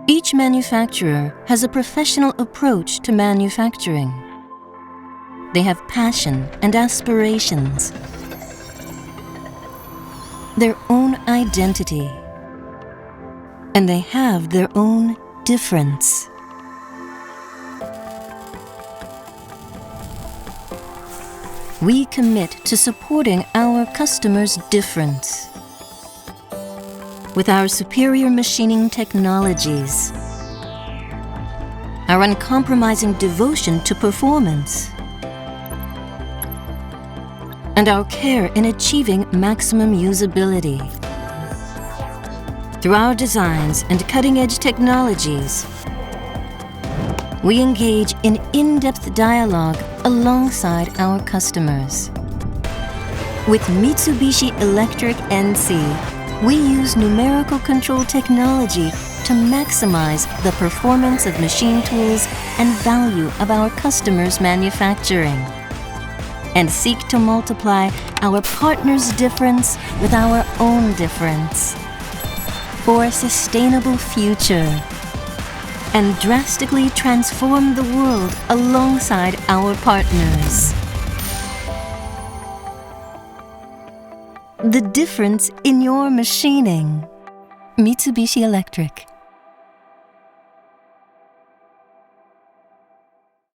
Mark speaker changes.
Speaker 1: Each manufacturer has a professional approach to manufacturing. They have passion and aspirations, their own identity, and they have their own difference. We commit to supporting our customers' difference. With our superior machining technologies, our uncompromising devotion to performance, and our care in achieving maximum usability. Through our designs and cutting-edge technologies, we engage in in-depth dialogue alongside our customers. With Mitsubishi Electric CNC, we use numerical control technology to maximize the performance of machine tools and value of our customers' manufacturing, and seek to multiply our partners' difference with our own difference for a sustainable future, and drastically transform the world alongside our partners. The difference in your machining. Mitsubishi Electric.